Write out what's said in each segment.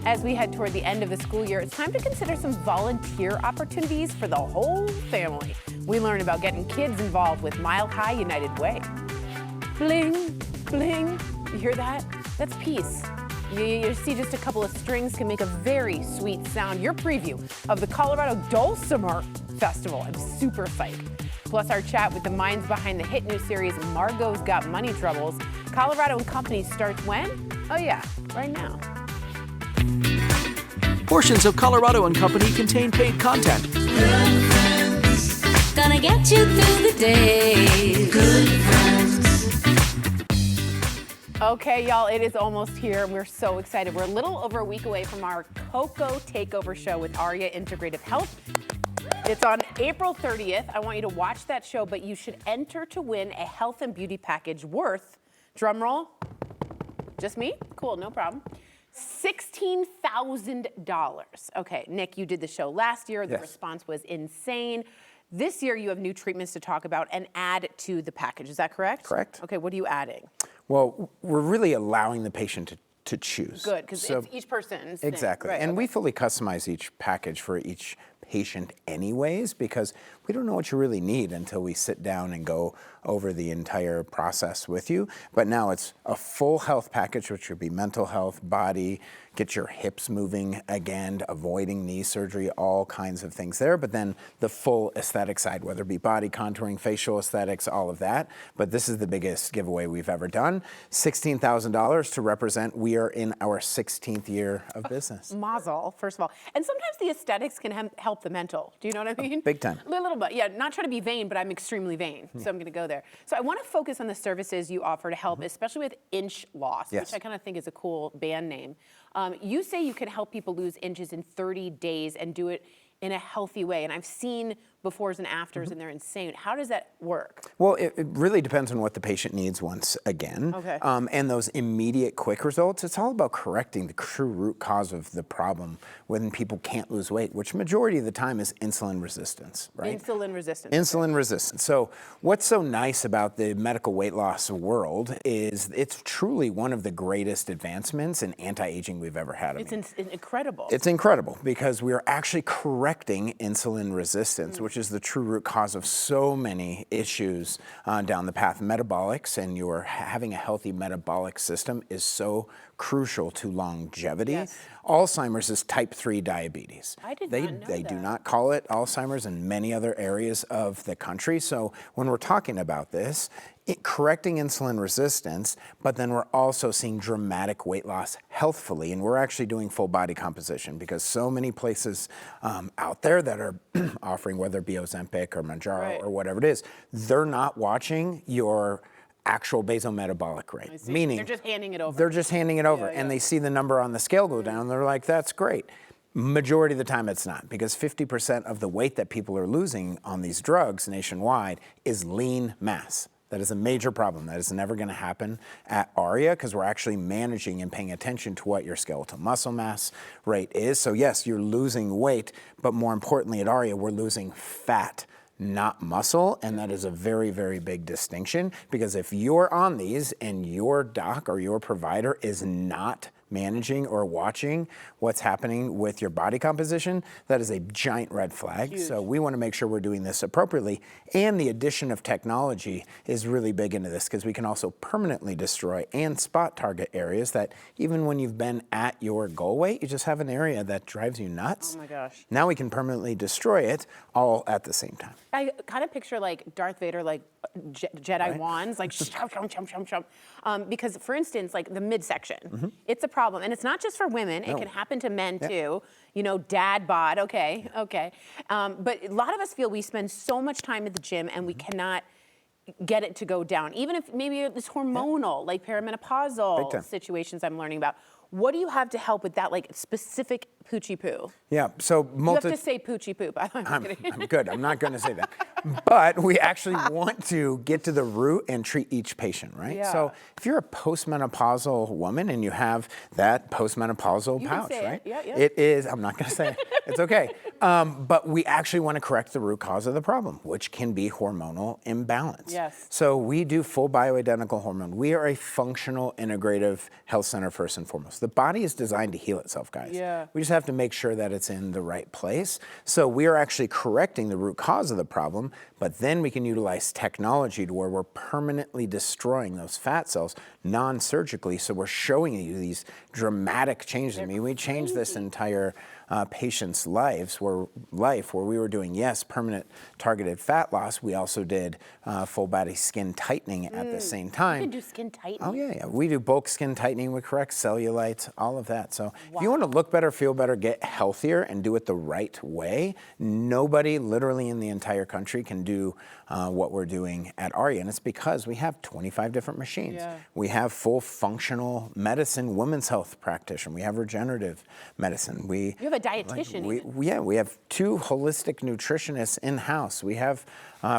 As we head toward the end of the school year, it's time to consider some volunteer opportunities for the whole family. We learn about getting kids involved with Mile High United Way. Bling, bling. You hear that? That's peace. You see just a couple of strings can make a very sweet sound. Your preview of the Colorado Dulcimer Festival. I'm super psyched. Plus our chat with the minds behind the hit new series Margo's Got Money Troubles. Colorado and Company starts when? Oh yeah, right now. Portions of Colorado and Company contain paid content. Good friends, gonna get you through the day. Good friends. Okay, y'all, it is almost here. We're so excited. We're a little over a week away from our Coco Takeover show with Aria Integrative Health. It's on April 30th. I want you to watch that show, but you should enter to win a health and beauty package worth, drum roll, just me? Cool, no problem. $16,000. Okay, Nick, you did the show last year. The response was insane. This year, you have new treatments to talk about and add to the package. Is that correct? Correct. Okay, what are you adding? Well, we're really allowing the patient to choose. Good, because it's each person's thing. Exactly. Right, and okay. we fully customize each package for each patient anyways, because we don't know what you really need until we sit down and go over the entire process with you. But now it's a full health package, which would be mental health, body, get your hips moving again, avoiding knee surgery, all kinds of things there. But then the full aesthetic side, whether it be body contouring, facial aesthetics, all of that. But this is the biggest giveaway we've ever done. $16,000 to represent we are in our 16th year of business. Mazel, first of all. And sometimes the aesthetics can help the mental. Do you know what I mean? Big time. A little bit. Yeah, not trying to be vain, but I'm extremely vain. So I'm going to go there. So I want to focus on the services you offer to help, especially with inch loss, which I kind of think is a cool band name. You say you can help people lose inches in 30 days and do it in a healthy way. And I've seen befores and afters, and they're insane. How does that work? Well, it really depends on what the patient needs once again. Okay. And those immediate quick results, it's all about correcting the true root cause of the problem when people can't lose weight, which majority of the time is insulin resistance, right? Insulin resistance. Insulin resistance. So what's so nice about the medical weight loss world is it's truly one of the greatest advancements in anti-aging we've ever had. It's incredible. It's incredible because we are actually correcting insulin resistance, which is the true root cause of so many issues down the path. Metabolics and your having a healthy metabolic system is so crucial to longevity. Yes. Alzheimer's is type 3 diabetes. I did not know They that. do not call it Alzheimer's in many other areas of the country. So when we're talking about this, correcting insulin resistance, but then we're also seeing dramatic weight loss healthfully, and we're actually doing full body composition because so many places out there that are offering, whether it be Ozempic or Mounjaro or whatever it is, they're not watching your actual basal metabolic rate, meaning they're just handing it over. They're just handing it over, and they see the number on the scale go down. They're like, "That's great." Majority of the time, it's not, because 50% of the weight that people are losing on these drugs nationwide is lean mass. That is a major problem. That is never going to happen at ARIA because we're actually managing and paying attention to what your skeletal muscle mass rate is. So yes, you're losing weight, but more importantly at ARIA, we're losing fat, not muscle, and that is a very, very big distinction because if you're on these and your doc or your provider is not managing or watching what's happening with your body composition, that is a giant red flag. Huge. So we want to make sure we're doing this appropriately. And the addition of technology is really big into this because we can also permanently destroy and spot target areas that even when you've been at your goal weight, you just have an area that drives you nuts. Oh my gosh. Now we can permanently destroy it all at the same time. I kind of picture like Darth Vader, like Jedi wands, like because for instance, like the midsection, it's a problem. And it's not just for women, it can happen to men too. You know, dad bod, okay. But a lot of us feel we spend so much time at the gym and we cannot get it to go down. Even if maybe it's hormonal, like perimenopausal situations I'm learning about. What do you have to help with that, like specific poochie poo? Yeah, so You have to say poochie poo. I'm good, I'm not gonna say that. But we actually want to get to the root and treat each patient, right? Yeah. So if you're a postmenopausal woman and you have that postmenopausal pouch, say it. right? Yeah. It is, I'm not gonna say it, it's okay. But we actually want to correct the root cause of the problem, which can be hormonal imbalance. Yes. So we do full bioidentical hormone. We are a functional integrative health center first and foremost. The body is designed to heal itself, guys. Yeah. We just have to make sure that it's in the right place. So we are actually correcting the root cause of the problem, but then we can utilize technology to where we're permanently destroying those fat cells non-surgically. So we're showing you these dramatic changes. I mean, we changed this entire patients' lives where we were doing, yes, permanent targeted fat loss. We also did full body skin tightening at the same time. You can do skin tightening? Oh, yeah. We do bulk skin tightening. We correct cellulite, all of that. So if you want to look better, feel better, get healthier, and do it the right way, nobody literally in the entire country can do what we're doing at ARIA. And it's because we have 25 different machines. Yeah. We have full functional medicine, women's health practitioner. We have regenerative medicine. You have a dietitian even. We have 2 holistic nutritionists in-house. We have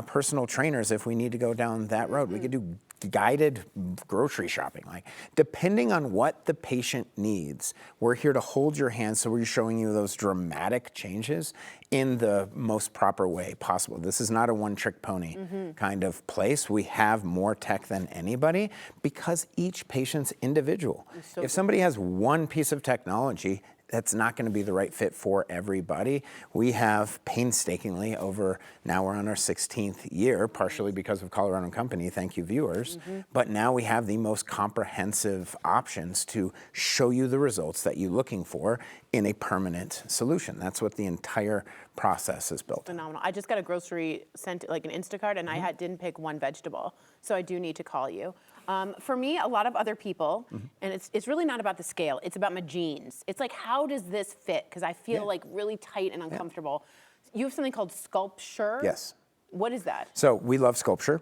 personal trainers if we need to go down that road. We could do guided grocery shopping. Like, depending on what the patient needs, we're here to hold your hand, so we're showing you those dramatic changes in the most proper way possible. This is not a one-trick pony kind of place. We have more tech than anybody because each patient's individual. If somebody has one piece of technology, that's not going to be the right fit for everybody. We have painstakingly now we're on our 16th year, partially because of Colorado Company, thank you viewers, but now we have the most comprehensive options to show you the results that you're looking for in a permanent solution. That's what the entire process is built on. Phenomenal. I just got a grocery sent, like an Instacart, and I didn't pick one vegetable, so I do need to call you. For me, a lot of other people, and it's really not about the scale, it's about my genes. It's like, how does this fit? Because I feel like really tight and uncomfortable. You have something called Sculpture? Yes. What is that? So we love Sculpture.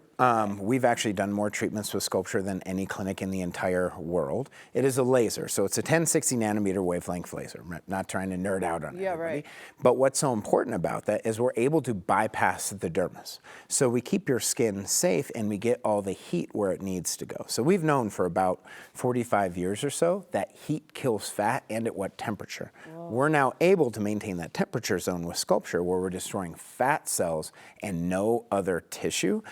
We've actually done more treatments with Sculpture than any clinic in the entire world. It is a laser, so it's a 1060 nanometer wavelength laser. I'm not trying to nerd out on everybody. Right. But what's so important about that is we're able to bypass the dermis. So we keep your skin safe and we get all the heat where it needs to go. So we've known for about 45 years or so that heat kills fat and at what temperature. We're now able to maintain that temperature zone with Sculpture where we're destroying fat cells and no other tissue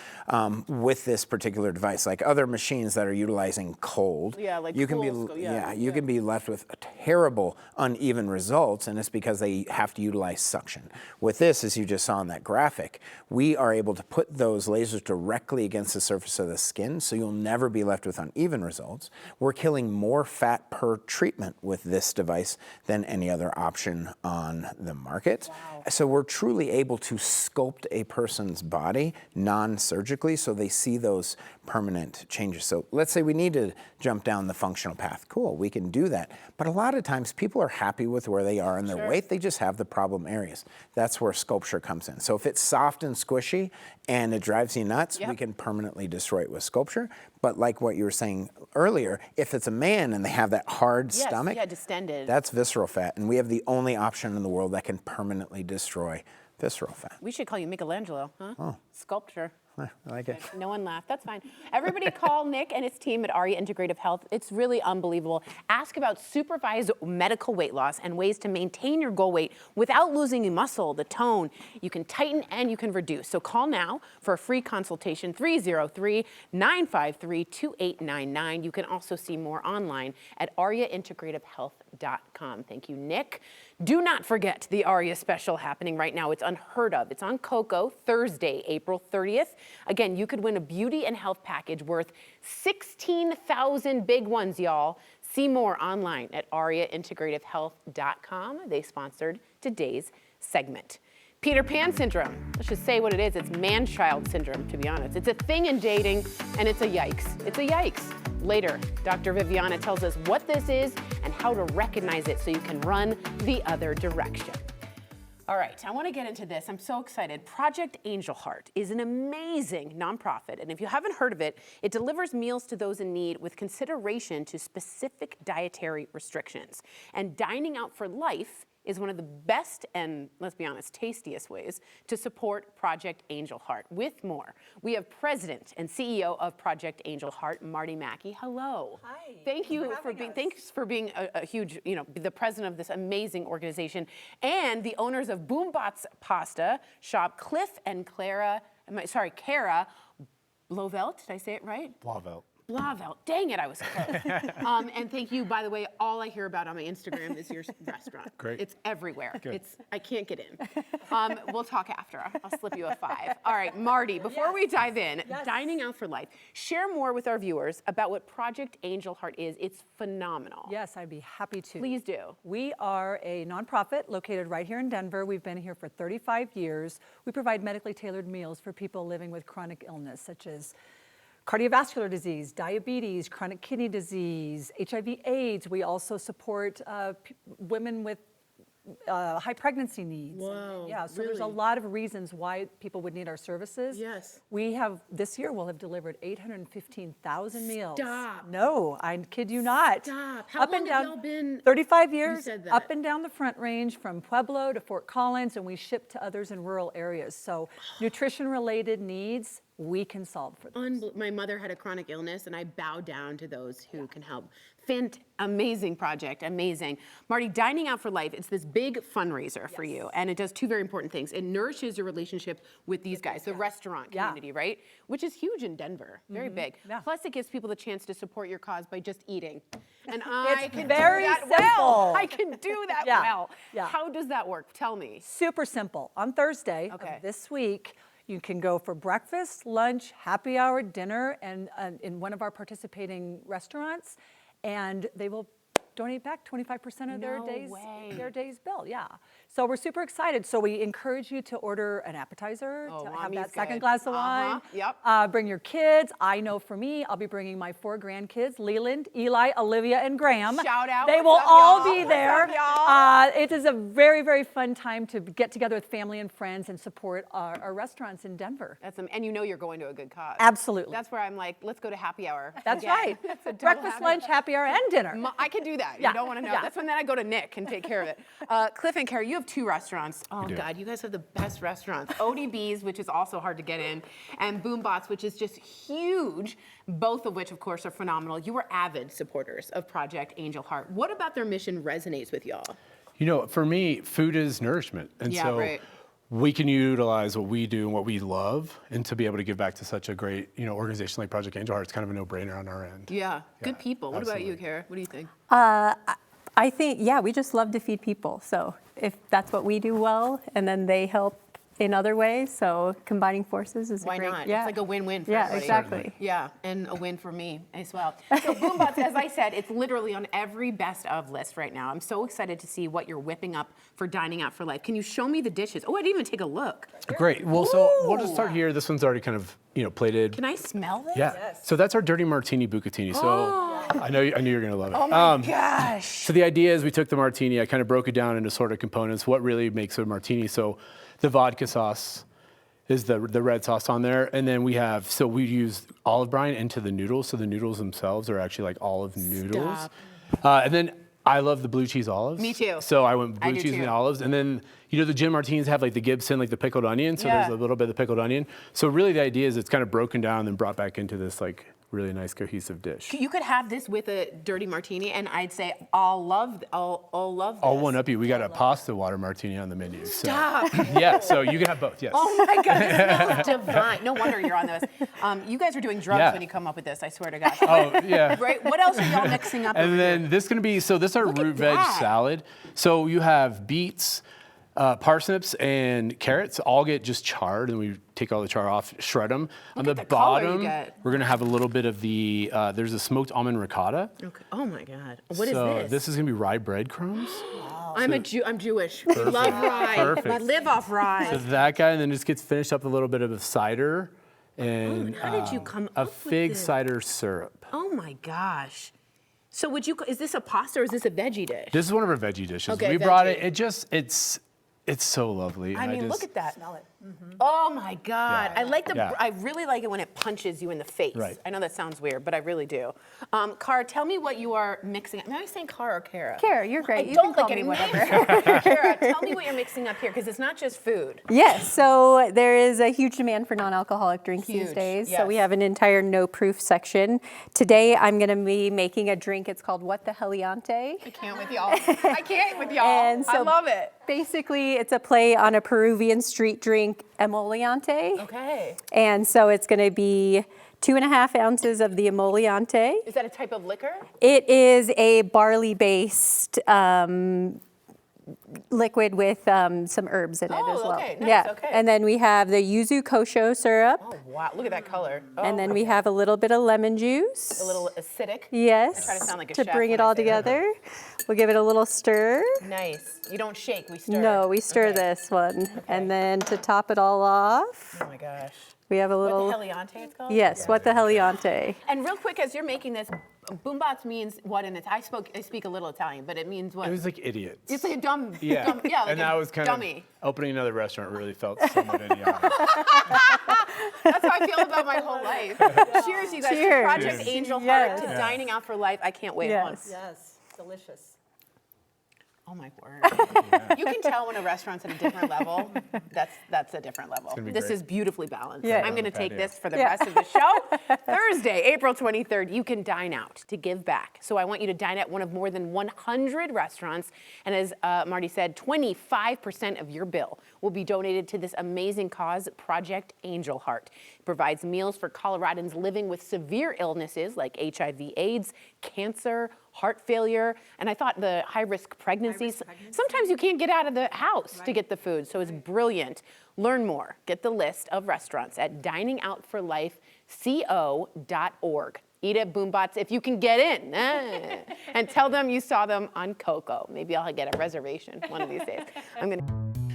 with this particular device. Like other machines that are utilizing cold, you can be left with a terrible uneven results, and it's because they have to utilize suction. With this, as you just saw in that graphic, we are able to put those lasers directly against the surface of the skin, so you'll never be left with uneven results. We're killing more fat per treatment with this device than any other option on the market. Wow. So we're truly able to sculpt a person's body non-surgically so they see those permanent changes. So let's say we need to jump down the functional path. Cool, we can do that. But a lot of times people are happy with where they are in their weight. They just have the problem areas. That's where Sculpture comes in. So if it's soft and squishy and it drives you nuts, we can permanently destroy it with Sculpture. But like what you were saying earlier, if it's a man and they have that hard stomach, distended. that's visceral fat. And we have the only option in the world that can permanently destroy visceral fat. We should call you Michelangelo, huh? Oh. Sculpture. I like it. No one laughed. That's fine. Everybody call Nick and his team at ARIA Integrative Health. It's really unbelievable. Ask about supervised medical weight loss and ways to maintain your goal weight without losing the muscle, the tone. You can tighten and you can reduce. So call now for a free consultation, 303-953-2899. You can also see more online at ariaintegrativehealth.com. Thank you, Nick. Do not forget the ARIA special happening right now. It's unheard of. It's on Coco, Thursday, April 30th. Again, you could win a beauty and health package worth 16,000 big ones, y'all. See more online at ariaintegrativehealth.com. They sponsored today's segment. Peter Pan syndrome. Let's just say what it is. It's man-child syndrome, to be honest. It's a thing in dating, and it's a yikes. It's a yikes. Later, Dr. Viviana tells us what this is and how to recognize it so you can run the other direction. All right, I want to get into this. I'm so excited. Project Angel Heart is an amazing nonprofit, and if you haven't heard of it, it delivers meals to those in need with consideration to specific dietary restrictions. And dining out for life is one of the best and, let's be honest, tastiest ways to support Project Angel Heart. With more, we have President and CEO of Project Angel Heart, Marty Mackey. Hello. Hi. Thank you for being. Thanks for being a huge, the president of this amazing organization, and the owners of Boombots Pasta Shop, Cliff and Kara Blovelt. Did I say it right? Blovelt. Blavelt. Dang it, I was close. And thank you, by the way, all I hear about on my Instagram is your restaurant. Great. It's everywhere. Good. I can't get in. We'll talk after. I'll slip you a 5. All right, Marty, before we dive in, Dining Out for Life, share more with our viewers about what Project Angel Heart is. It's phenomenal. Yes, I'd be happy to. Please do. We are a nonprofit located right here in Denver. We've been here for 35 years. We provide medically tailored meals for people living with chronic illness, such as cardiovascular disease, diabetes, chronic kidney disease, HIV/AIDS. We also support women with high pregnancy needs. Whoa, Yeah, so there's a really? lot of reasons why people would need our services. Yes. We have, this year, we'll have delivered 815,000 meals. Stop. No, I kid you not. Stop. How Up and long down, have y'all been? 35 years, said that. up and down the Front Range, from Pueblo to Fort Collins, and we ship to others in rural areas. So nutrition-related needs, we can solve for them. My mother had a chronic illness, and I bow down to those who can help. Amazing project, amazing. Marty, Dining Out for Life, it's this big fundraiser for you, and it does 2 very important things. It nourishes your relationship with these guys, the restaurant community, right? Which is huge in Denver, very big. Yeah. Plus, it gives people the chance to support your cause by just eating. And I It's can very do that simple. well. I can do that Yeah, well. yeah. How does that work? Tell me. Super simple. On Thursday of this week, you can go for breakfast, lunch, happy hour, dinner, and in one of our participating restaurants, and they will donate back 25% of No way. their day's bill. Yeah. So we're super excited. So we encourage you to order an appetizer, Oh, to have mommy's that second good. glass of wine. Yep. Bring your kids. I know for me, I'll be bringing my 4 grandkids: Leland, Eli, Olivia, and Graham. Shout out. They What's will up, all y'all? be What's there. up, y'all? It is a very, very fun time to get together with family and friends and support our restaurants in Denver. And you know you're going to a good cause. Absolutely. That's where I'm like, let's go to happy hour. That's again. right. It's a double Breakfast, happy lunch, happy hour, and dinner. I can do that. Yeah, You don't want to know. yeah. That's when then I go to Nick and take care of it. Cliff and Kara, you have 2 restaurants. Oh, do. God, you guys have the best restaurants. ODB's, which is also hard to get in, and Boombots, which is just huge, both of which, of course, are phenomenal. You were avid supporters of Project Angel Heart. What about their mission resonates with y'all? You know, for me, food is nourishment. And Yeah, so right. we can utilize what we do and what we love, and to be able to give back to such a great, organization like Project Angel Heart, it's kind of a no-brainer on our end. Yeah, good Yeah, people. What about you, absolutely. Kara? What do you think? I think, we just love to feed people. So if that's what we do well, and then they help in other ways, so combining forces is Why a great, not? Yeah. It's like a win-win for Yeah, everybody. exactly. Yeah, and a win for me as well. So Boombots, as I said, it's literally on every best of list right now. I'm so excited to see what you're whipping up for Dining Out for Life. Can you show me the dishes? Oh, I didn't even take a look. Great. Well, so we'll just start here. This one's already kind of, plated. Can I smell this? Yeah. So that's our dirty martini bucatini. So I knew you're gonna love it. Oh my gosh. So the idea is we took the martini, I kind of broke it down into sort of components, what really makes a martini. So the vodka sauce is the red sauce on there. And then we use olive brine into the noodles. So the noodles themselves are actually like olive noodles. And then I love the blue cheese olives. Me too. So I went I blue do cheese too. and olives. And then, the gin martinis have like the Gibson, like the pickled onion. So Yeah. there's a little bit of the pickled onion. So really the idea is it's kind of broken down and then brought back into this like really nice cohesive dish. You could have this with a dirty martini, and I'd say I'll love this. I'll one up you. We got a pasta water martini on the menu. So. Stop. Yeah, so you can have both, yes. Oh my God, this smells divine. No wonder you're on this. You guys are doing drugs Yeah. when you come up with this, I swear to God. Oh, yeah. Right, what else are y'all mixing up over And then here? this is gonna be, so this is our Look at root veg that. salad. So you have beets, parsnips, and carrots all get just charred, and we take all the char off, shred them. On the at the color you bottom, get. we're gonna have a little bit of the, there's a smoked almond ricotta. Okay. Oh my God, what is So this? this is gonna be rye breadcrumbs. I'm Jewish. We love rye. Perfect. I live off rye. So that guy, and then just gets finished up with a little bit of a cider and how did you come a up with fig this? cider syrup. Oh my gosh. So is this a pasta or is this a veggie dish? This is one of our veggie dishes. Okay, We brought veggie. it. It's so lovely. I and mean, just, look at that. Smell it. Oh my God. Yeah. I like Yeah. I really like it when it punches you in the face. Right. I know that sounds weird, but I really do. Cara, tell me what you are mixing. Am I saying Cara or Kara? Kara, you're great. I You don't can like call me whatever. Kara, tell me what you're mixing up here, because it's not just food. Yes, so there is a huge demand for non-alcoholic drinks Huge, these days. So we yes. have an entire no-proof section. Today I'm going to be making a drink. It's called What the Heliante. I can't with y'all. I can't with y'all. And I so love it. Basically, it's a play on a Peruvian street drink, emoliente. Okay. And so it's going to be 2.5 ounces of the emoliente. Is that a type of liquor? It is a barley-based liquid with some herbs in it as well. Okay, nice, yeah. okay. And then we have the yuzu kosho syrup. Oh, wow. Look at that color. Oh, And then we have a little bit of lemon juice. a little acidic. Yes. I try to sound like a to chef bring it when I all say that. together. We'll give it a little stir. Nice. You don't shake, we stir. No, we stir Okay. this one. And then to top it all off, Oh my gosh. we have a What little. the Heliante it's called? Yes, what the Heliante. And real quick, as you're making this, boombots means what in it? I speak a little Italian, but it means what? It was like idiots. It's like a dumb, yeah. dumb like and a that was kind dummy. of opening another restaurant really felt somewhat idiotic. That's how I feel about my whole life. Cheers, you guys. To Cheers. Project Cheers. Angel Yes. Heart, to Yeah. dining out for life. I can't wait. Yes. Hold on. Yes, delicious. Oh my word. You can tell when a restaurant's at a different level. That's a different level. gonna be This great. is beautifully balanced. Yeah. I'm going to On the take patio. this for the Yeah. rest of the show. Thursday, April 23rd, you can dine out to give back. So I want you to dine at one of more than 100 restaurants. And as Marty said, 25% of your bill will be donated to this amazing cause, Project Angel Heart. It provides meals for Coloradans living with severe illnesses like HIV/AIDS, cancer, heart failure, and I thought the high-risk pregnancies. Sometimes you can't get out of the house to get the food, so it's brilliant. Learn more. Get the list of restaurants at diningoutforlifeco.org. Eat at Boombots if you can get in. And tell them you saw them on Coco. Maybe I'll get a reservation one of these days.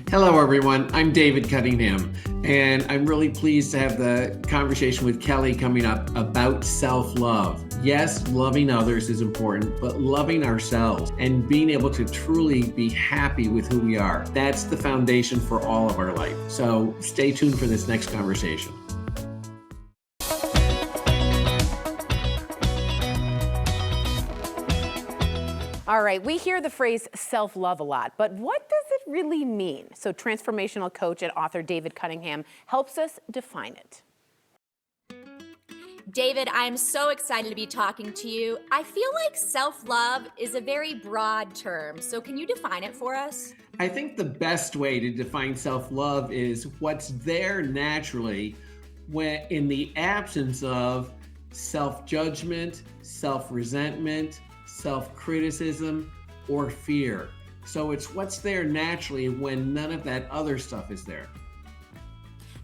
Hello, everyone. I'm David Cunningham, and I'm really pleased to have the conversation with Kelly coming up about self-love. Yes, loving others is important, but loving ourselves and being able to truly be happy with who we are. That's the foundation for all of our life. So stay tuned for this next conversation. All right, we hear the phrase self-love a lot, but what does it really mean? So transformational coach and author David Cunningham helps us define it. David, I am so excited to be talking to you. I feel like self-love is a very broad term, so can you define it for us? I think the best way to define self-love is what's there naturally when in the absence of self-judgment, self-resentment, self-criticism, or fear. So it's what's there naturally when none of that other stuff is there.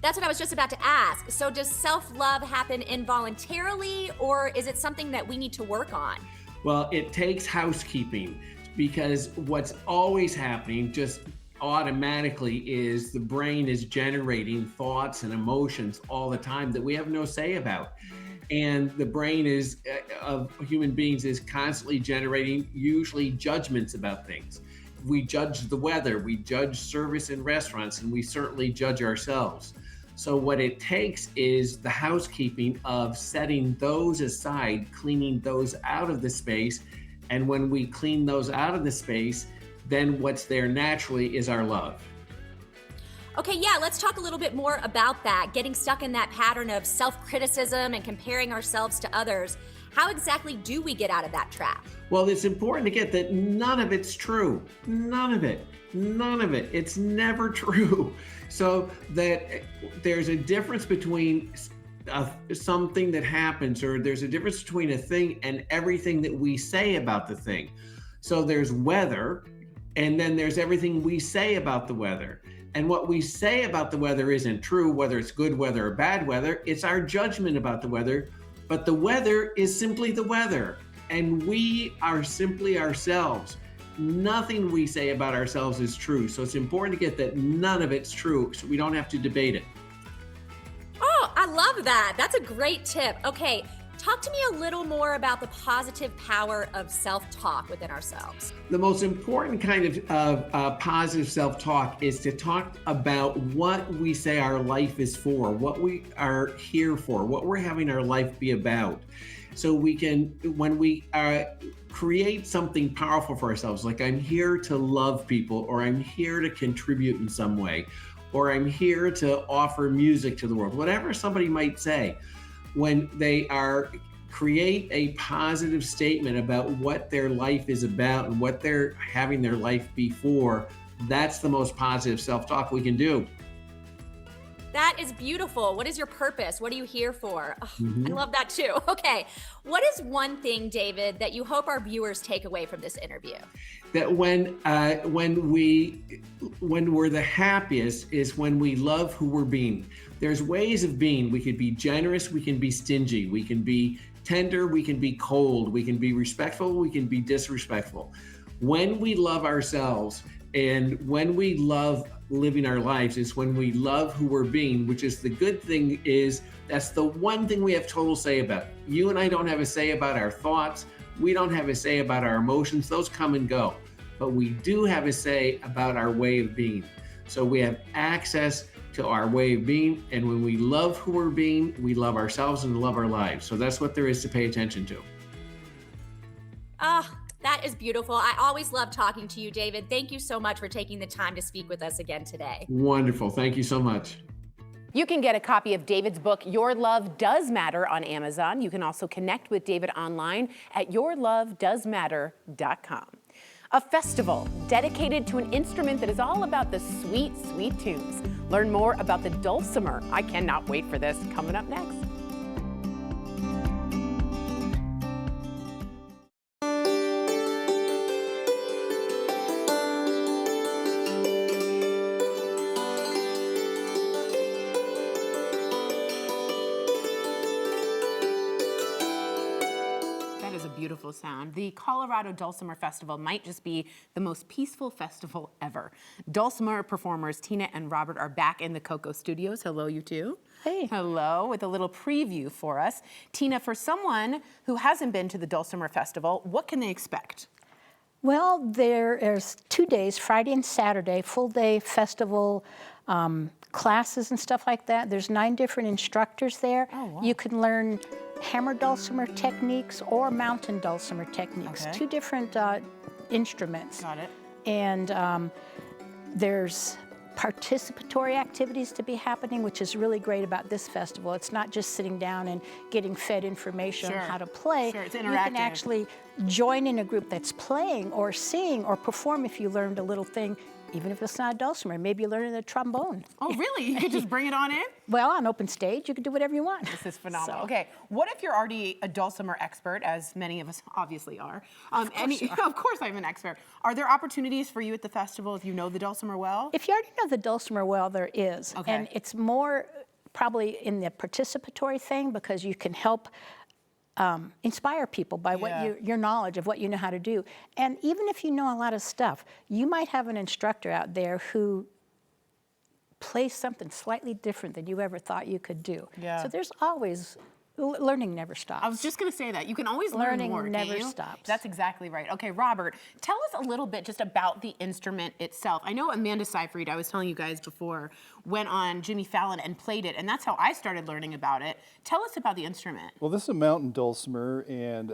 That's what I was just about to ask. So does self-love happen involuntarily, or is it something that we need to work on? Well, it takes housekeeping, because what's always happening just automatically is the brain is generating thoughts and emotions all the time that we have no say about. And the brain is of human beings is constantly generating usually judgments about things. We judge the weather, we judge service in restaurants, and we certainly judge ourselves. So what it takes is the housekeeping of setting those aside, cleaning those out of the space. And when we clean those out of the space, then what's there naturally is our love. Okay, yeah, let's talk a little bit more about that, getting stuck in that pattern of self-criticism and comparing ourselves to others. How exactly do we get out of that trap? Well, it's important to get that none of it's true. None of it. None of it. It's never true. So that there's a difference between something that happens, or there's a difference between a thing and everything that we say about the thing. So there's weather, and then there's everything we say about the weather. And what we say about the weather isn't true, whether it's good weather or bad weather. It's our judgment about the weather. But the weather is simply the weather, and we are simply ourselves. Nothing we say about ourselves is true. So it's important to get that none of it's true, so we don't have to debate it. Oh, I love that. That's a great tip. Okay, Talk to me a little more about the positive power of self-talk within ourselves. The most important kind of positive self-talk is to talk about what we say our life is for, what we are here for, what we're having our life be about. So we can, when we create something powerful for ourselves, like I'm here to love people, or I'm here to contribute in some way, or I'm here to offer music to the world, whatever somebody might say, when they create a positive statement about what their life is about and what they're having their life be for, that's the most positive self-talk we can do. That is beautiful. What is your purpose? What are you here for? Oh, I love that too. Okay. What is one thing, David, that you hope our viewers take away from this interview? That when we're the happiest is when we love who we're being. There's ways of being. We could be generous. We can be stingy. We can be tender. We can be cold. We can be respectful. We can be disrespectful. When we love ourselves and when we love living our lives is when we love who we're being, which is the good thing is that's the one thing we have total say about. You and I don't have a say about our thoughts. We don't have a say about our emotions. Those come and go. But we do have a say about our way of being. So we have access to our way of being. And when we love who we're being, we love ourselves and love our lives. So that's what there is to pay attention to. That is beautiful. I always love talking to you, David. Thank you so much for taking the time to speak with us again today. Wonderful. Thank you so much. You can get a copy of David's book, Your Love Does Matter, on Amazon. You can also connect with David online at yourlovedoesmatter.com. A festival dedicated to an instrument that is all about the sweet, sweet tunes. Learn more about the dulcimer. I cannot wait for this. Coming up next. Beautiful sound. The Colorado Dulcimer Festival might just be the most peaceful festival ever. Dulcimer performers Tina and Robert are back in the Coco Studios. Hello, you two. Hey. Hello, with a little preview for us. Tina, for someone who hasn't been to the Dulcimer Festival, what can they expect? Well, there's 2 days, Friday and Saturday, full-day festival classes and stuff like that. There's 9 different instructors there. Oh, wow. You can learn hammer dulcimer techniques or mountain dulcimer techniques. Okay. 2 different instruments. Got it. And there's participatory activities to be happening, which is really great about this festival. It's not just sitting down and getting fed information Sure. on how to play. Sure, it's You interactive. can actually join in a group that's playing or sing or perform if you learned a little thing, even if it's not a dulcimer. Maybe you're learning the trombone. Oh, really? You could just bring it on in? Well, on open stage, you can do whatever you want. This is phenomenal. So- Okay, what if you're already a dulcimer expert, as many of us obviously are? Of course I'm an expert. Are there opportunities for you at the festival if you know the dulcimer well? If you already know the dulcimer well, there is. Okay. And it's more probably in the participatory thing because you can help inspire people by what Yeah. your knowledge of what you know how to do. And even if you know a lot of stuff, you might have an instructor out there who plays something slightly different than you ever thought you could do. Yeah. So there's always, learning never stops. I was just going to say that. You can always learn Learning more, can't never you? stops. That's exactly right. Okay, Robert, tell us a little bit just about the instrument itself. I know Amanda Seyfried, I was telling you guys before, went on Jimmy Fallon and played it, and that's how I started learning about it. Tell us about the instrument. Well, this is a mountain dulcimer, and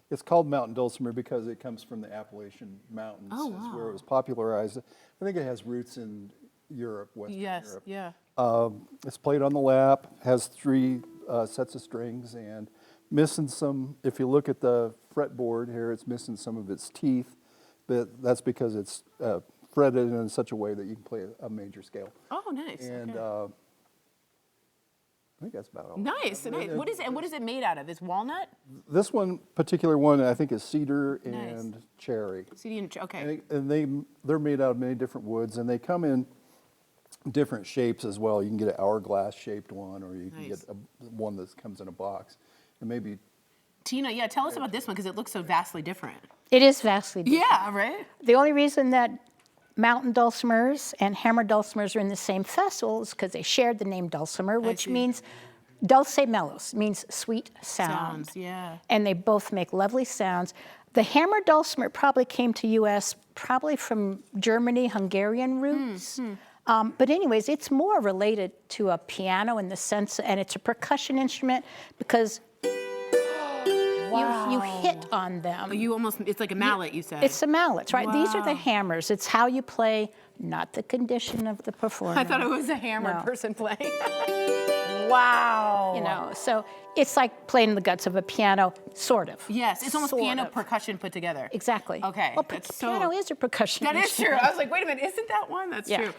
it's called mountain dulcimer because it comes from the Appalachian Mountains. Oh, That's wow. where it was popularized. I think it has roots in Europe, Western Yes, Europe. yeah. It's played on the lap, has 3 sets of strings, and missing some, if you look at the fretboard here, it's missing some of its teeth, but that's because it's fretted in such a way that you can play a major scale. Oh, nice. And okay. I think that's about all. Nice. Nice. What is it? And what is it made out of? Is walnut? This one particular one, I think, is cedar Nice. and cherry. CD and okay. And they're made out of many different woods, and they come in different shapes as well. You can get an hourglass shaped one, or you can Nice. get one that comes in a box. And maybe Tina, yeah, tell us about this one because it looks so vastly different. It is vastly different. Yeah, right? The only reason that mountain dulcimers and hammer dulcimers are in the same festival is because they shared the name dulcimer, which see. means dulcimelos means sweet sound. Sounds, yeah. And they both make lovely sounds. The hammer dulcimer probably came to U.S. probably from Germany, Hungarian roots. But anyways, it's more related to a piano in the sense, and it's a percussion instrument because you hit on them. It's like a mallet, you said. It's the mallets, right? These are the Wow. hammers. It's how you play, not the condition of the performer. I thought it was a hammered No. person playing. Wow. You know, so it's like playing the guts of a piano, sort of. Yes, it's almost Sort piano of. percussion put together. Exactly. Okay. Well, that's piano is a percussion That is true. instrument. I was like, wait a minute, isn't that one? That's Yeah. true.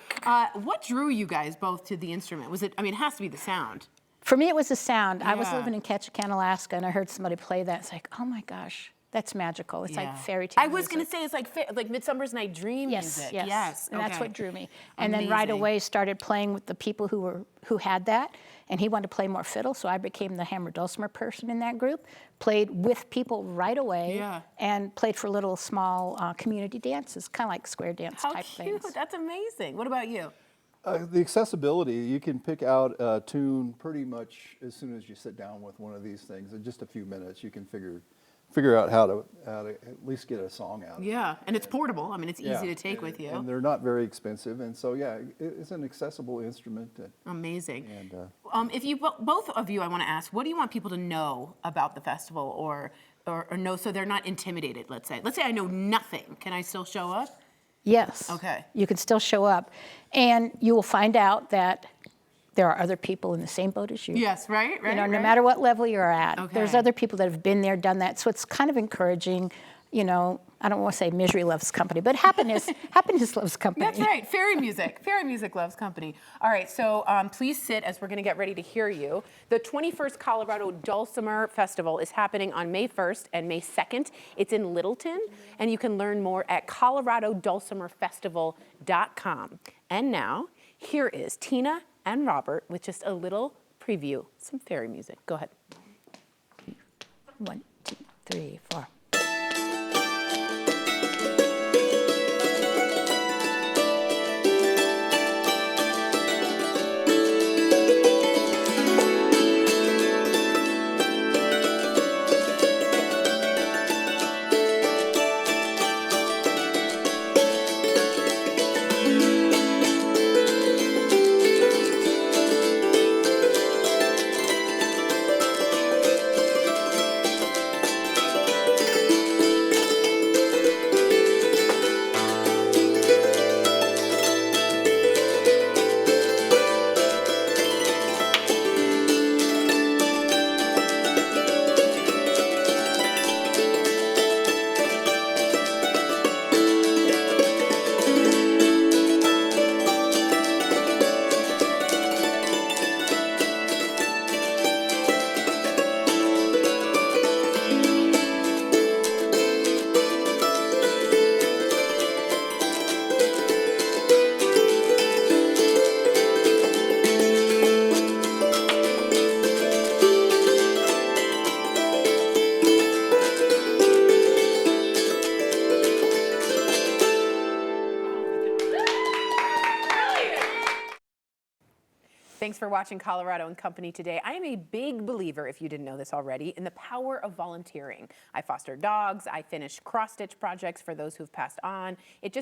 What drew you guys both to the instrument? Was it, I mean, it has to be the sound. For me, it was the sound. I was Yeah. living in Ketchikan, Alaska, and I heard somebody play that. It's like, oh my gosh, that's magical. It's Yeah. like fairy tale I was going to music. say it's like Midsummer's Night Dream Yes, music. yes, and that's okay. what drew me. And then right Amazing. away started playing with the people who had that, and he wanted to play more fiddle, so I became the hammer dulcimer person in that group. Played with people right away, Yeah. and played for little small community dances, kind of like square dance How type cute. things. That's amazing. What about you? The accessibility, you can pick out a tune pretty much as soon as you sit down with one of these things. In just a few minutes, you can figure out how to at least get a song out. Yeah, and it's portable. I mean, it's easy to take with you. And they're not very expensive, and so yeah, it's an accessible instrument. Amazing. And If you both of you, I want to ask, what do you want people to know about the festival, or know so they're not intimidated? Let's say I know nothing. Can I still show up? Yes. Okay. You can still show up, and you will find out that there are other people in the same boat as you. Yes, right. You know, no matter what level you're at, there's Okay. other people that have been there, done that. So it's kind of encouraging. You know, I don't want to say misery loves company, but happiness loves company. That's right. Fairy music loves company. All right, so please sit as we're going to get ready to hear you. The 21st Colorado Dulcimer Festival is happening on May 1st and May 2nd. It's in Littleton, and you can learn more at coloradodulcimerfestival.com. And now, here is Tina and Robert with just a little preview, some fairy music. Go ahead. 1, 2, 3, 4. Thanks for watching Colorado and Company today. I am a big believer, if you didn't know this already, in the power of volunteering. I foster dogs, I finish cross-stitch projects for those who've passed on. It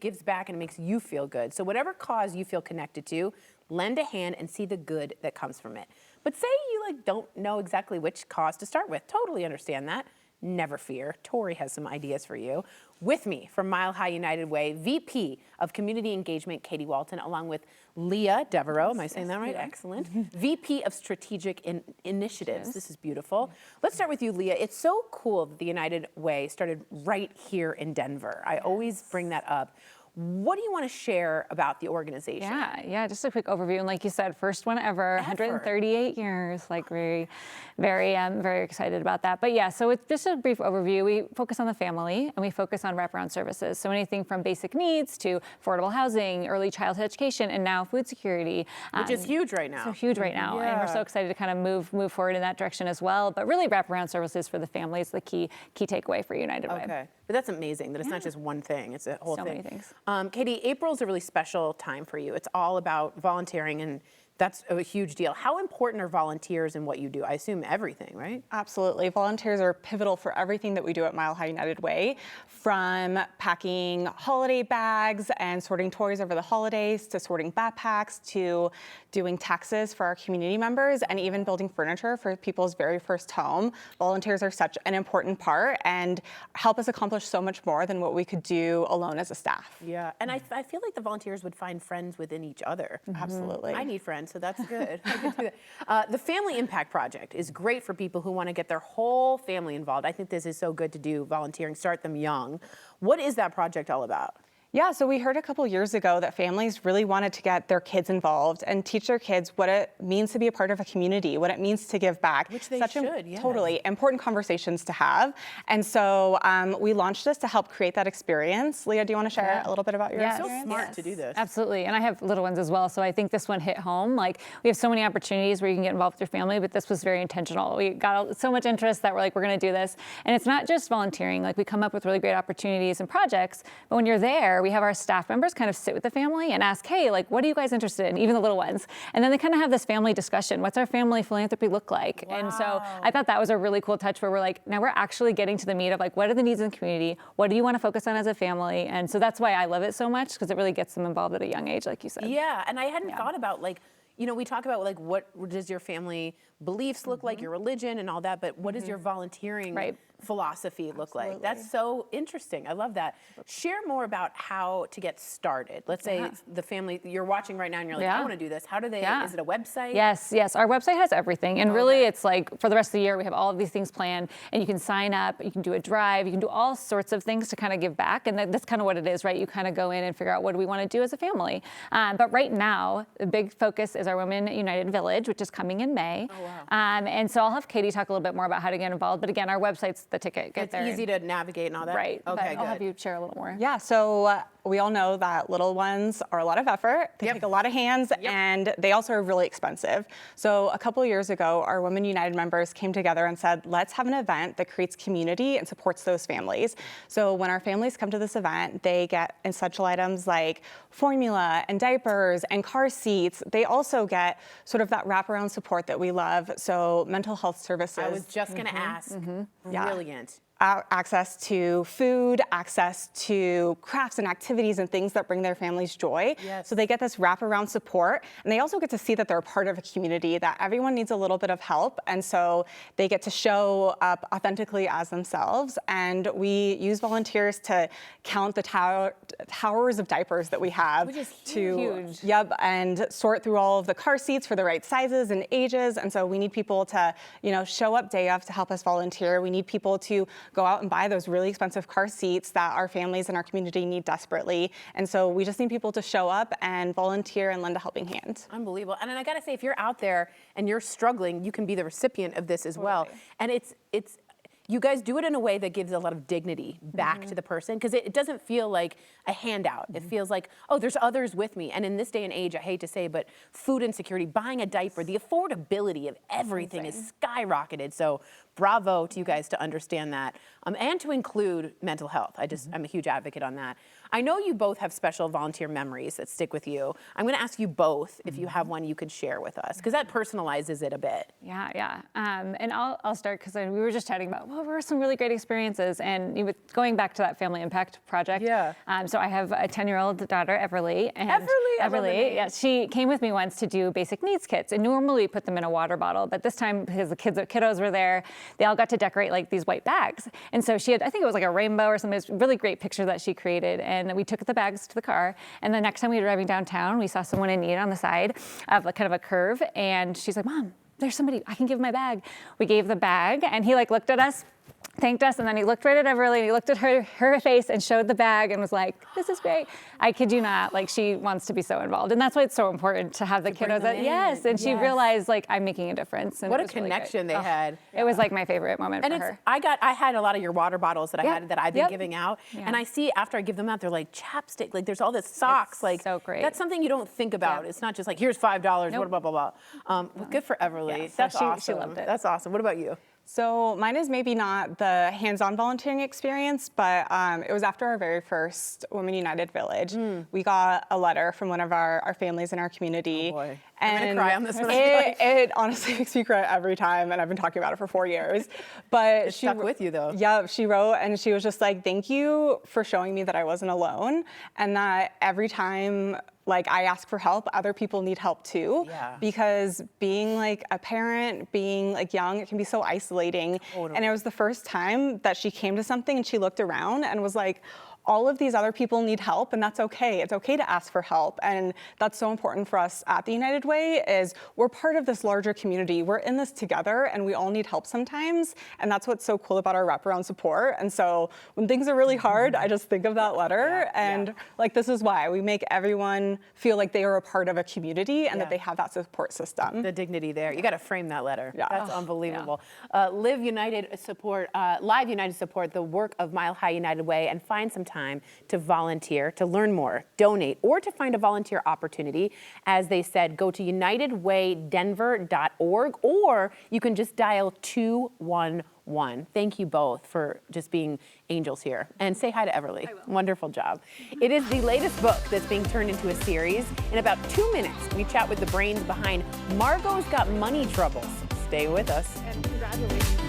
gives back and it makes you feel good. So whatever cause you feel connected to, lend a hand and see the good that comes from it. But say you don't know exactly which cause to start with. Totally understand that. Never fear, Tori has some ideas for you. With me from Mile High United Way, VP of Community Engagement, Katie Walton, along with Leah Devereaux, am I saying that right? Excellent. VP of Strategic Initiatives, this is beautiful. Let's start with you, Leah. It's so cool that the United Way started right here in Denver. I always bring that up. What do you want to share about the organization? Yeah, just a quick overview. And like you said, first one ever. 138 years, like very excited about that. But yeah, so it's just a brief overview. We focus on the family and we focus on wraparound services. So anything from basic needs to affordable housing, early childhood education, and now food security. Which is huge right now. So huge right now. And we're so excited to kind of move forward in that direction as well. But really wraparound services for the family is the key takeaway for United Way. Okay. But that's amazing that it's not just one thing, it's a whole thing. So many things. Katie, April's a really special time for you. It's all about volunteering and That's a huge deal. How important are volunteers in what you do? I assume everything, right? Absolutely. Volunteers are pivotal for everything that we do at Mile High United Way, from packing holiday bags and sorting toys over the holidays, to sorting backpacks, to doing taxes for our community members, and even building furniture for people's very first home. Volunteers are such an important part and help us accomplish so much more than what we could do alone as a staff. Yeah, and I feel like the volunteers would find friends within each other. Absolutely. I need friends, so that's good. I can do that. The Family Impact Project is great for people who want to get their whole family involved. I think this is so good to do, volunteering, start them young. What is that project all about? Yeah, so we heard a couple years ago that families really wanted to get their kids involved and teach their kids what it means to be a part of a community, what it means to give back. Which they should, yeah. Totally, important conversations to have. And so we launched this to help create that experience. Leah, do you want to share a little bit about your experience? So smart to do this. Absolutely, and I have little ones as well, so I think this one hit home. Like, we have so many opportunities where you can get involved with your family, but this was very intentional. We got so much interest that we're like, we're gonna do this. And it's not just volunteering, like we come up with really great opportunities and projects, but when you're there, we have our staff members kind of sit with the family and ask, hey, like, what are you guys interested in, even the little ones? And then they kind of have this family discussion. What's our family philanthropy look like? Wow. And so I thought that was a really cool touch where we're like, now we're actually getting to the meat of like, what are the needs in the community? What do you want to focus on as a family? And so that's why I love it so much, because it really gets them involved at a young age, like you said. Yeah, and I hadn't thought about, like, you know, we talk about like, what does your family beliefs look like, your religion and all that, but what does your volunteering philosophy look like? That's so interesting. I love that. Share more about how to get started. Let's say the family, you're watching right now and you're like, I want to do this. How do they, is it a website? Yes, yes. Our website has everything. And really it's like, for the rest of the year, we have all of these things planned, and you can sign up, you can do a drive, you can do all sorts of things to kind of give back. And that's kind of what it is, right? You kind of go in and figure out, what do we want to do as a family? But right now, the big focus is our Women United Village, which is coming in May. Oh, wow. And so I'll have Katie talk a little bit more about how to get involved. But again, our website's the ticket. Get there. It's easy to navigate and all that? Right. Okay, but I'll have you share a little more. Yeah, so we all know that little ones are a lot of effort. They take a lot of hands, and they also are really expensive. So a couple of years ago, our Women United members came together and said, let's have an event that creates community and supports those families. So when our families come to this event, they get essential items like formula and diapers and car seats. They also get sort of that wraparound support that we love. So mental health services. I was just going to ask. Brilliant. Access to food, access to crafts and activities and things that bring their families joy. Yes. So they get this wraparound support, and they also get to see that they're a part of a community, that everyone needs a little bit of help, and so they get to show up authentically as themselves. And we use volunteers to count the towers of diapers that we have. Which is huge. And sort through all of the car seats for the right sizes and ages. And so we need people to, show up day of to help us volunteer. We need people to go out and buy those really expensive car seats that our families in our community need desperately. And so we just need people to show up and volunteer and lend a helping hand. Unbelievable. And I gotta say, if you're out there and you're struggling, you can be the recipient of this as well. And it's you guys do it in a way that gives a lot of dignity back to the person, because it doesn't feel like a handout. It feels like, oh, there's others with me. And in this day and age, I hate to say, but food insecurity, buying a diaper, the affordability of everything is skyrocketed. So bravo to you guys to understand that, and to include mental health. I'm a huge advocate on that. I know you both have special volunteer memories that stick with you. I'm gonna ask you both if you have one you could share with us, because that personalizes it a bit. Yeah. And I'll start, because we were just chatting about, what were some really great experiences? And going back to that Family Impact Project. So I have a 10-year-old daughter, Everly. And Everly, yeah, she came with me once to do basic needs kits. And normally we put them in a water bottle, but this time, because the kiddos were there, they all got to decorate like these white bags. And so she had, I think it was like a rainbow or something. It was a really great picture that she created. And we took the bags to the car. And the next time we were driving downtown, we saw someone in need on the side of kind of a curve. And she's like, Mom, there's somebody, I can give my bag. We gave the bag, and he looked at us, thanked us, and then he looked right at Everly, and he looked at her face and showed the bag and was like, this is great. I kid you not, she wants to be so involved. And that's why it's so important to have the kiddos and she realized, I'm making a difference. And what a connection they had. It was my favorite moment for her. I had a lot of your water bottles that I've been giving out. And I see after I give them out, they're like chapstick, there's all this socks. It's so great. That's something you don't think about. It's not just here's $5, blah, blah, blah. Good for Everly. That's awesome. She loved it. That's awesome. What about you? So mine is maybe not the hands-on volunteering experience, but it was after our very first Women United Village. We got a letter from one of our families in our community. Oh boy. And I'm gonna cry on this one. It honestly makes me cry every time, and I've been talking about it for 4 years. But It stuck with you though. Yeah, she wrote, and she was just like, thank you for showing me that I wasn't alone, and that every time like I ask for help, other people need help too. Yeah. Because being like a parent, being like young, it can be so isolating. Totally. And it was the first time that she came to something and she looked around and was like, all of these other people need help, and that's okay. It's okay to ask for help. And that's so important for us at the United Way is we're part of this larger community. We're in this together and we all need help sometimes. And that's what's so cool about our wraparound support. And so when things are really hard, I just think of that letter like this is why we make everyone feel like they are a part of a community and that they have that support system. The dignity there. You got to frame that letter. Yeah. That's unbelievable. Live United support, Live United support the work of Mile High United Way and find some time to volunteer, to learn more, donate, or to find a volunteer opportunity. As they said, go to unitedwaydenver.org, or you can just dial 211. Thank you both for just being angels here. And say hi to Everly. Wonderful job. It is the latest book that's being turned into a series. In about 2 minutes, we chat with the brains behind Margo's Got Money Troubles. Stay with us. And congratulations.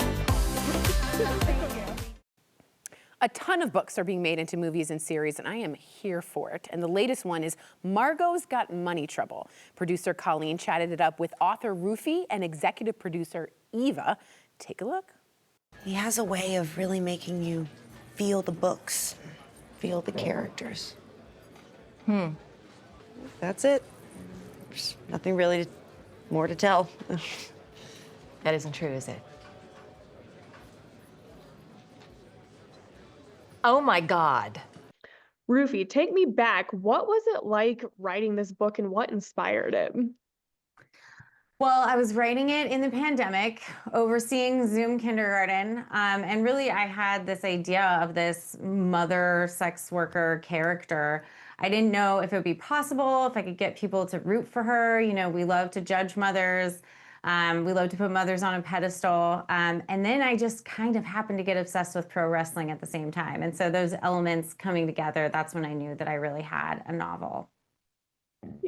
A ton of books are being made into movies and series, and I am here for it. And the latest one is Margo's Got Money Trouble. Producer Colleen chatted it up with author Rufy and executive producer Eva. Take a look. He has a way of really making you feel the books, feel the characters. That's it. There's nothing really more to tell. That isn't true, is it? Oh my God. Rufy, take me back. What was it like writing this book and what inspired it? Well, I was writing it in the pandemic, overseeing Zoom kindergarten, and really I had this idea of this mother sex worker character. I didn't know if it would be possible, if I could get people to root for her. You know, we love to judge mothers. We love to put mothers on a pedestal. And then I just kind of happened to get obsessed with pro wrestling at the same time. And so those elements coming together, that's when I knew that I really had a novel.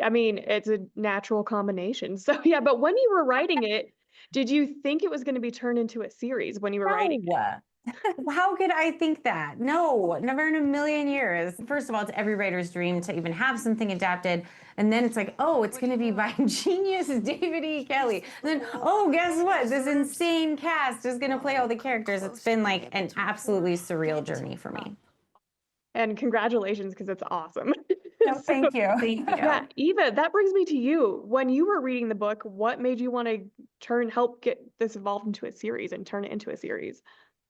I mean, it's a natural combination. So yeah, but when you were writing it, did you think it was going to be turned into a series when you were writing it? How could I think that? No, never in a million years. First of all, it's every writer's dream to even have something adapted. And then it's like, oh, it's going to be by genius David E. Kelley. And then, oh, guess what? This insane cast is going to play all the characters. It's been like an absolutely surreal journey for me. And congratulations, because it's awesome. No, thank you. Thank you. Yeah, Eva, that brings me to you. When you were reading the book, what made you want to help get this evolved into a series and turn it into a series?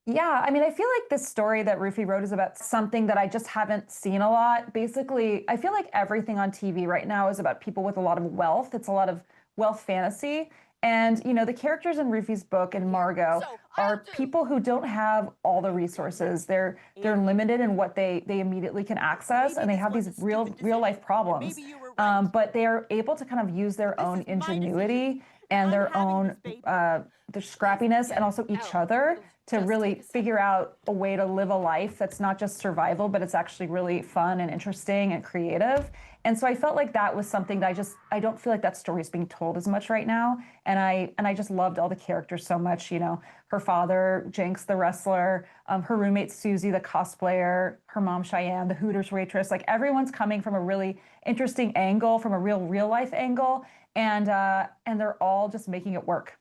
Yeah, I mean, I feel like this story that Rufy wrote is about something that I just haven't seen a lot. Basically, I feel like everything on TV right now is about people with a lot of wealth. It's a lot of wealth fantasy. And, you know, the characters in Rufy's book and Margo are people who don't have all the resources. They're limited in what they immediately can access, and they have these real life problems. But they are able to kind of use their own ingenuity and their own their scrappiness and also each other to really figure out a way to live a life that's not just survival, but it's actually really fun and interesting and creative. And so I felt like that was something that I don't feel like that story is being told as much right now. And I just loved all the characters so much. You know, her father, Jenks the wrestler, her roommate, Susie, the cosplayer, her mom, Cheyenne, the Hooters waitress, like everyone's coming from a really interesting angle, from a real life angle. And they're all just making it work.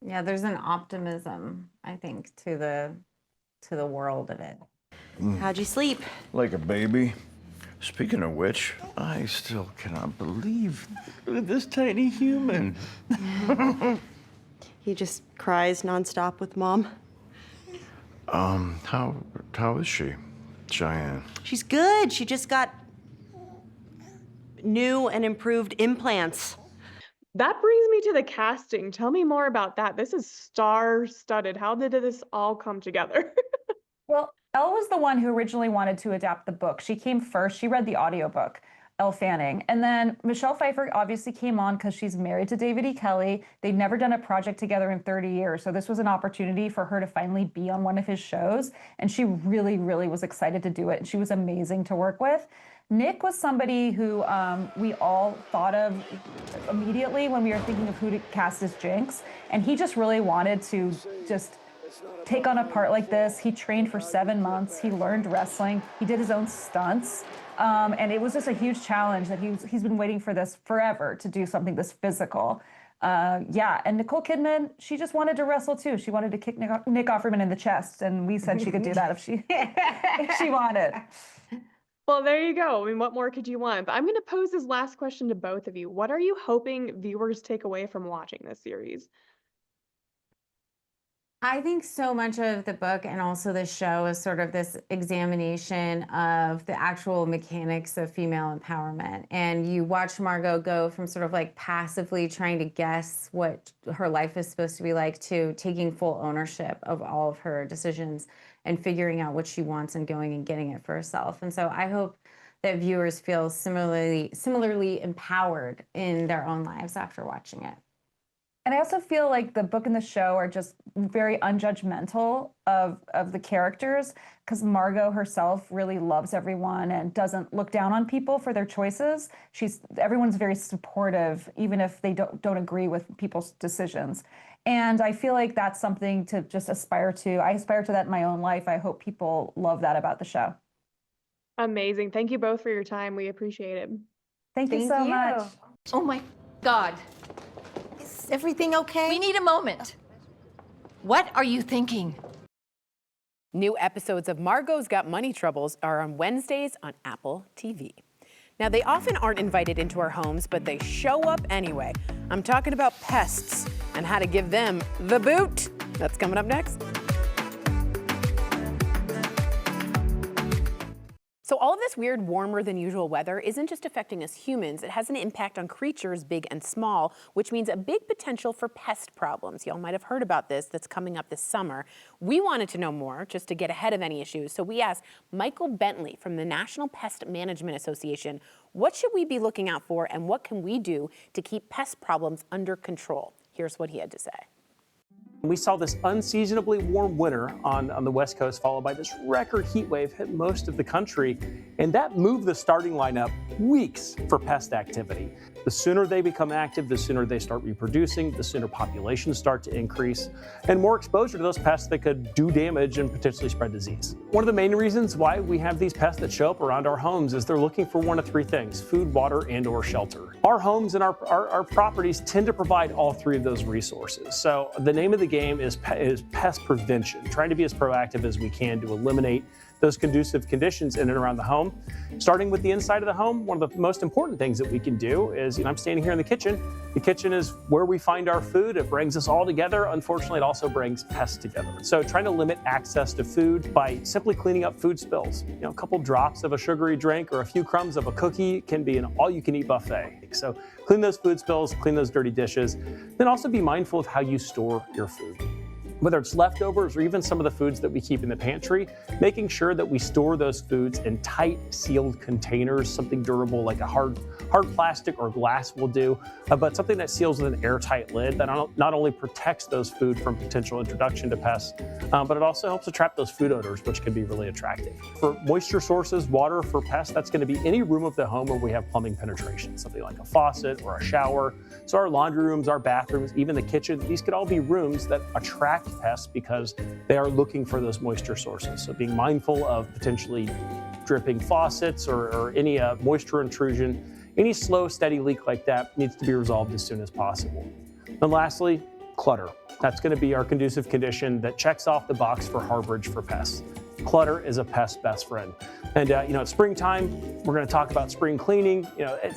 Yeah, there's an optimism, I think, to the world of it. How'd you sleep? Like a baby. Speaking of which, I still cannot believe. Look at this tiny human. He just cries nonstop with Mom. How is she, Cheyenne? She's good. She just got new and improved implants. That brings me to the casting. Tell me more about that. This is star-studded. How did this all come together? Well, Elle was the one who originally wanted to adapt the book. She came first. She read the audiobook. Elle Fanning. And then Michelle Pfeiffer obviously came on because she's married to David E. Kelley. They'd never done a project together in 30 years. So this was an opportunity for her to finally be on one of his shows. And she really, really was excited to do it. And she was amazing to work with. Nick was somebody who we all thought of immediately when we were thinking of who to cast as Jinx. And he just really wanted to just take on a part like this. He trained for 7 months. He learned wrestling. He did his own stunts. And it was just a huge challenge that he's been waiting for this forever to do something this physical. Yeah, and Nicole Kidman, she just wanted to wrestle too. She wanted to kick Nick Offerman in the chest, and we said she could do that if she wanted. Well, there you go. I mean, what more could you want? But I'm going to pose this last question to both of you. What are you hoping viewers take away from watching this series? I think so much of the book and also the show is sort of this examination of the actual mechanics of female empowerment. And you watch Margo go from sort of like passively trying to guess what her life is supposed to be like to taking full ownership of all of her decisions and figuring out what she wants and going and getting it for herself. And so I hope that viewers feel similarly empowered in their own lives after watching it. And I also feel like the book and the show are just very unjudgmental of the characters, because Margo herself really loves everyone and doesn't look down on people for their choices. Everyone's very supportive, even if they don't agree with people's decisions. And I feel like that's something to just aspire to. I aspire to that in my own life. I hope people love that about the show. Amazing. Thank you both for your time. We appreciate it. Thank you so much. Oh my God. Is everything okay? We need a moment. What are you thinking? New episodes of Margo's Got Money Troubles are on Wednesdays on Apple TV. Now, they often aren't invited into our homes, but they show up anyway. I'm talking about pests and how to give them the boot. That's coming up next. So all of this weird warmer than usual weather isn't just affecting us humans. It has an impact on creatures big and small, which means a big potential for pest problems. Y'all might have heard about this that's coming up this summer. We wanted to know more just to get ahead of any issues. So we asked Michael Bentley from the National Pest Management Association, what should we be looking out for and what can we do to keep pest problems under control? Here's what he had to say. We saw this unseasonably warm winter on the West Coast, followed by this record heat wave hit most of the country, and that moved the starting lineup weeks for pest activity. The sooner they become active, the sooner they start reproducing, the sooner populations start to increase, and more exposure to those pests that could do damage and potentially spread disease. One of the main reasons why we have these pests that show up around our homes is they're looking for one of three things: food, water, and/or shelter. Our homes and our properties tend to provide all three of those resources. So the name of the game is pest prevention, trying to be as proactive as we can to eliminate those conducive conditions in and around the home. Starting with the inside of the home, one of the most important things that we can do is, I'm standing here in the kitchen. The kitchen is where we find our food. It brings us all together. Unfortunately, it also brings pests together. So trying to limit access to food by simply cleaning up food spills. A couple drops of a sugary drink or a few crumbs of a cookie can be an all-you-can-eat buffet. So clean those food spills, clean those dirty dishes. Then also be mindful of how you store your food. Whether it's leftovers or even some of the foods that we keep in the pantry, making sure that we store those foods in tight, sealed containers, something durable like a hard plastic or glass will do, but something that seals with an airtight lid that not only protects those food from potential introduction to pests, but it also helps to trap those food odors, which can be really attractive. For moisture sources, water for pests, that's going to be any room of the home where we have plumbing penetration, something like a faucet or a shower. So our laundry rooms, our bathrooms, even the kitchen, these could all be rooms that attract pests because they are looking for those moisture sources. So being mindful of potentially dripping faucets or any moisture intrusion, any slow, steady leak like that needs to be resolved as soon as possible. And lastly, clutter. That's going to be our conducive condition that checks off the box for harborage for pests. Clutter is a pest's best friend. And it's springtime. We're going to talk about spring cleaning.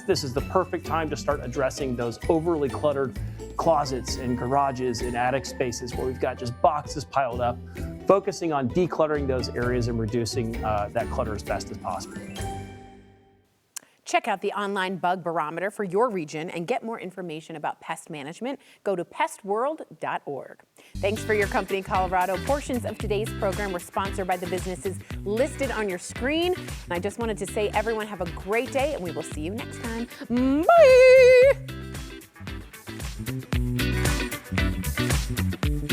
This is the perfect time to start addressing those overly cluttered closets and garages and attic spaces where we've got just boxes piled up, focusing on decluttering those areas and reducing that clutter as best as possible. Check out the online bug barometer for your region and get more information about pest management. Go to pestworld.org. Thanks for your company, Colorado. Portions of today's program were sponsored by the businesses listed on your screen. And I just wanted to say, everyone have a great day, and we will see you next time. Bye!